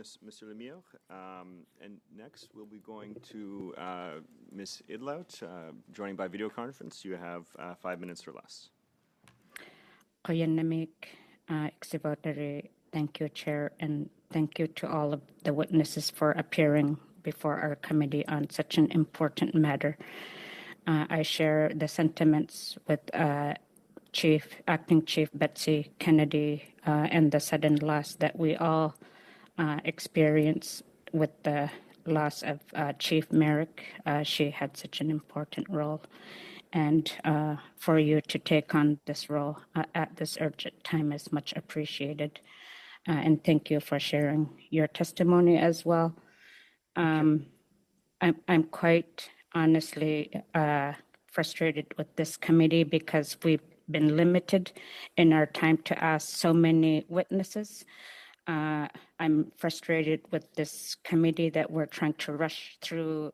Mr. Lemire. And next, we'll be going to Ms. Idlout, joining by video conference. You have 5 minutes or less. Thank you, Chair, and thank you to all of the witnesses for appearing before our committee on such an important matter. I share the sentiments with Acting Chief Betsy Kennedy and the sudden loss that we all experienced with the loss of Chief Merrick. She had such an important role. And for you to take on this role at this urgent time is much appreciated. And thank you for sharing your testimony as well. I'm quite honestly frustrated with this committee because we've been limited in our time to ask so many witnesses. I'm frustrated with this committee that we're trying to rush through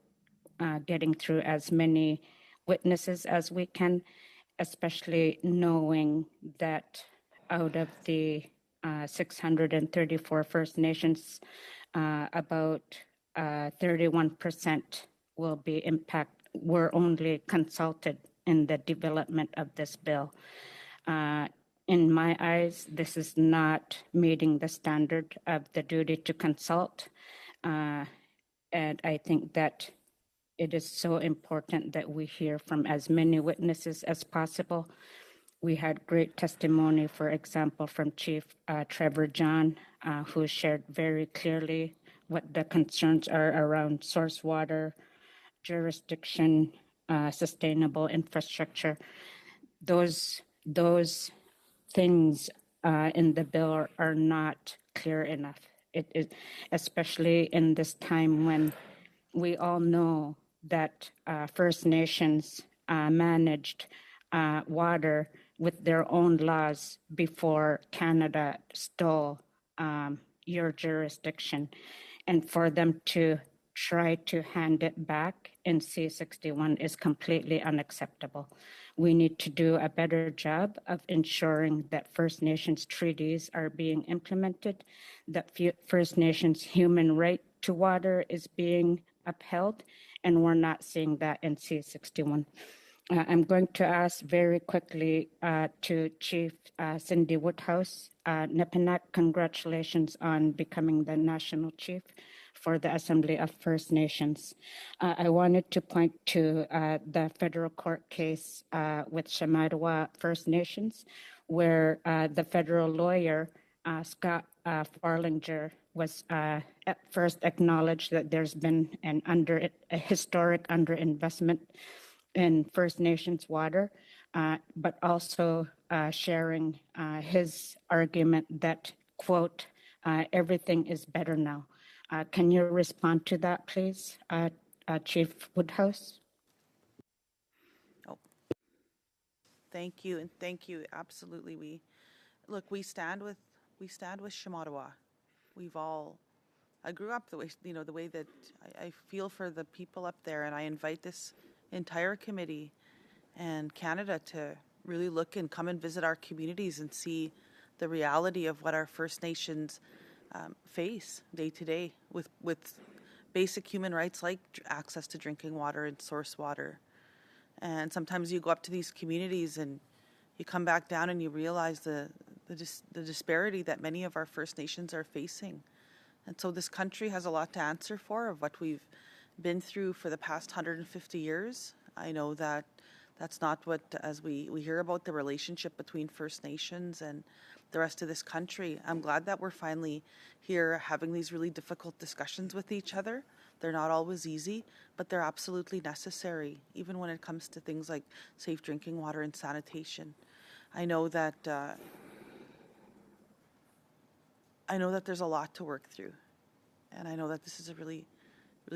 getting through as many witnesses as we can, especially knowing that out of the 634 First Nations, about 31% will be were only consulted in the development of this bill. In my eyes, this is not meeting the standard of the duty to consult. And I think that it is so important that we hear from as many witnesses as possible. We had great testimony, for example, from Chief Trevor John, who shared very clearly what the concerns are around source water, jurisdiction, sustainable infrastructure. Those things in the bill are not clear enough. It especially in this time when we all know that First Nations managed water with their own laws before Canada stole your jurisdiction. And for them to try to hand it back in C-61 is completely unacceptable. We need to do a better job of ensuring that First Nations treaties are being implemented, that First Nations human right to water is being upheld, and we're not seeing that in C-61. I'm going to ask very quickly to Chief Cindy Woodhouse. Nepinak, congratulations on becoming the National Chief for the Assembly of First Nations. I wanted to point to the federal court case with Shamattawa First Nations, where the federal lawyer, Scott Farlinger, was at first acknowledged that there's been a historic underinvestment in First Nations water, but also sharing his argument that, quote, everything is better now. Can you respond to that, please, Chief Woodhouse? Oh, thank you, and thank you. Absolutely, we stand with Shamattawa. I grew up the way that I feel for the people up there, and I invite this entire committee and Canada to really look and come and visit our communities and see the reality of what our First Nations face day to day with basic human rights like access to drinking water and source water. And sometimes you go up to these communities and you come back down and you realize the disparity that many of our First Nations are facing. And so this country has a lot to answer for of what we've been through for the past 150 years. I know that that's not what, as we hear about the relationship between First Nations and the rest of this country, I'm glad that we're finally here having these really difficult discussions with each other. They're not always easy, but they're absolutely necessary, even when it comes to things like safe drinking water and sanitation. I know that there's a lot to work through, and I know that this is a really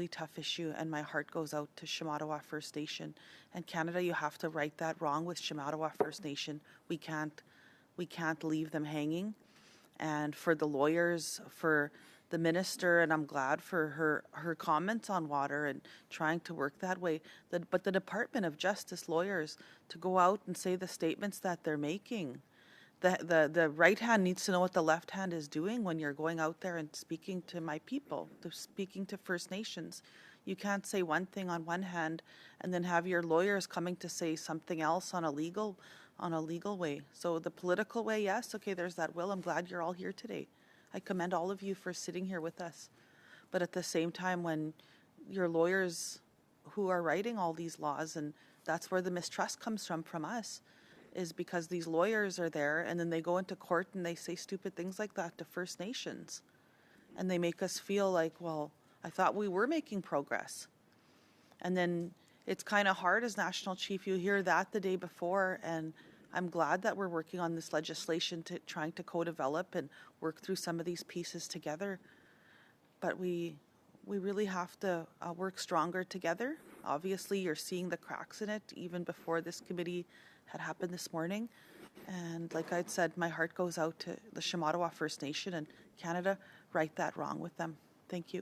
tough issue, and my heart goes out to Shamattawa First Nation. And Canada, you have to right that wrong with Shamattawa First Nation. We can't leave them hanging. And for the lawyers, for the minister, and I'm glad for her comments on water and trying to work that way. But the Department of Justice lawyers to go out and say the statements that they're making, The right hand needs to know what the left hand is doing when you're going out there and speaking to my people, speaking to First Nations. You can't say one thing on one hand and then have your lawyers coming to say something else on a legal way. So the political way, yes, okay, there's that will. I'm glad you're all here today. I commend all of you for sitting here with us. But at the same time, when your lawyers who are writing all these laws, and that's where the mistrust comes from us, is because these lawyers are there and then they go into court and they say stupid things like that to First Nations. And they make us feel like, well, I thought we were making progress. And then it's kind of hard as National Chief. You hear that the day before, and I'm glad that we're working on this legislation to trying to co-develop and work through some of these pieces together. But we really have to work stronger together. Obviously, you're seeing the cracks in it even before this committee had happened this morning. And like I'd said, my heart goes out to the Shamattawa First Nation and Canada. Right that wrong with them. Thank you.